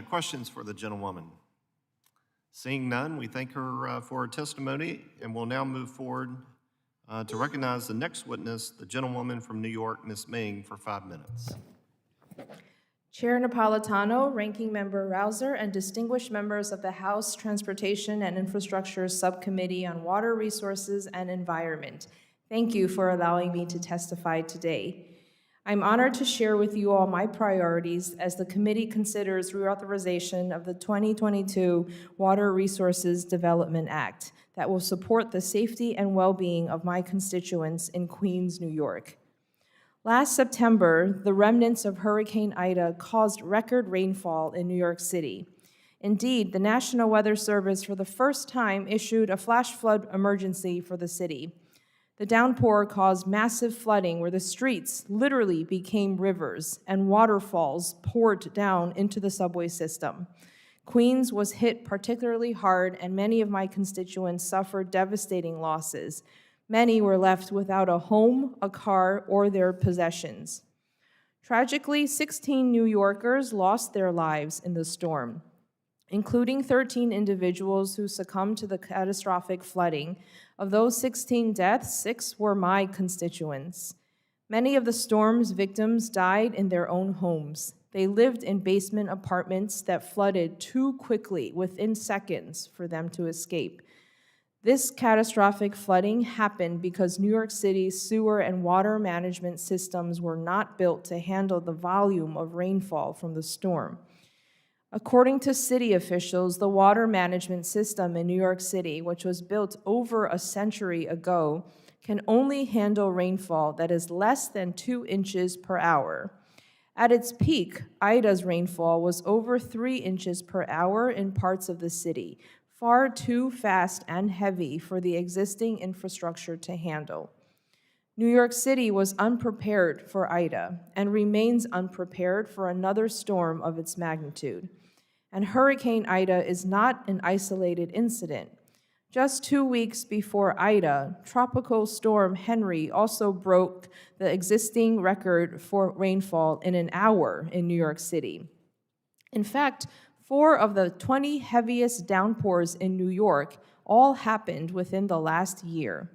Questions for the gentlewoman? Seeing none, we thank her for her testimony, and we'll now move forward to recognize the next witness, the gentlewoman from New York, Ms. Meng, for 5 minutes. Chair Napolitano, Ranking Member Rouser, and distinguished members of the House Transportation and Infrastructure Subcommittee on Water Resources and Environment, thank you for allowing me to testify today. I'm honored to share with you all my priorities as the committee considers reauthorization of the 2022 Water Resources Development Act that will support the safety and well-being of my constituents in Queens, New York. Last September, the remnants of Hurricane Ida caused record rainfall in New York City. Indeed, the National Weather Service for the first time issued a flash flood emergency for the city. The downpour caused massive flooding where the streets literally became rivers and waterfalls poured down into the subway system. Queens was hit particularly hard, and many of my constituents suffered devastating losses. Many were left without a home, a car, or their possessions. Tragically, 16 New Yorkers lost their lives in the storm, including 13 individuals who succumbed to the catastrophic flooding. Of those 16 deaths, 6 were my constituents. Many of the storm's victims died in their own homes. They lived in basement apartments that flooded too quickly within seconds for them to escape. This catastrophic flooding happened because New York City's sewer and water management systems were not built to handle the volume of rainfall from the storm. According to city officials, the water management system in New York City, which was built over a century ago, can only handle rainfall that is less than 2 inches per hour. At its peak, Ida's rainfall was over 3 inches per hour in parts of the city, far too fast and heavy for the existing infrastructure to handle. New York City was unprepared for Ida and remains unprepared for another storm of its magnitude. And Hurricane Ida is not an isolated incident. Just 2 weeks before Ida, Tropical Storm Henry also broke the existing record for rainfall in an hour in New York City. In fact, 4 of the 20 heaviest downpours in New York all happened within the last year.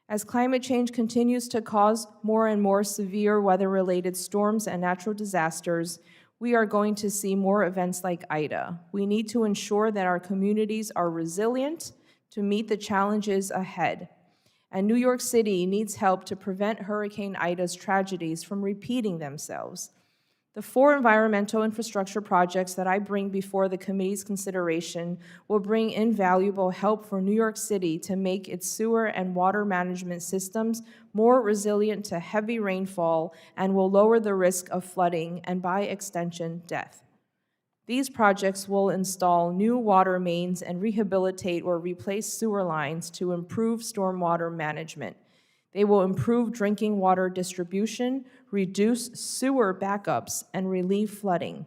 As climate change continues to cause more and more severe weather-related storms and natural disasters, we are going to see more events like Ida. We need to ensure that our communities are resilient to meet the challenges ahead. And New York City needs help to prevent Hurricane Ida's tragedies from repeating themselves. The 4 environmental infrastructure projects that I bring before the committee's consideration will bring invaluable help for New York City to make its sewer and water management systems more resilient to heavy rainfall and will lower the risk of flooding and, by extension, death. These projects will install new water mains and rehabilitate or replace sewer lines to improve stormwater management. They will improve drinking water distribution, reduce sewer backups, and relieve flooding.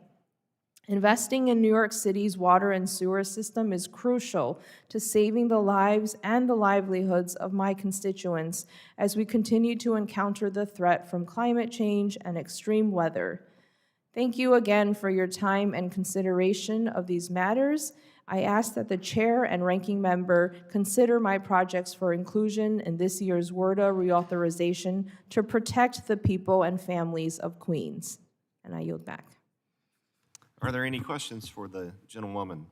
Investing in New York City's water and sewer system is crucial to saving the lives and the livelihoods of my constituents as we continue to encounter the threat from climate change and extreme weather. Thank you again for your time and consideration of these matters. I ask that the chair and ranking member consider my projects for inclusion in this year's WRDA reauthorization to protect the people and families of Queens. And I yield back. Are there any questions for the gentlewoman?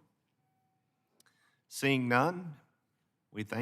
Seeing none, we thank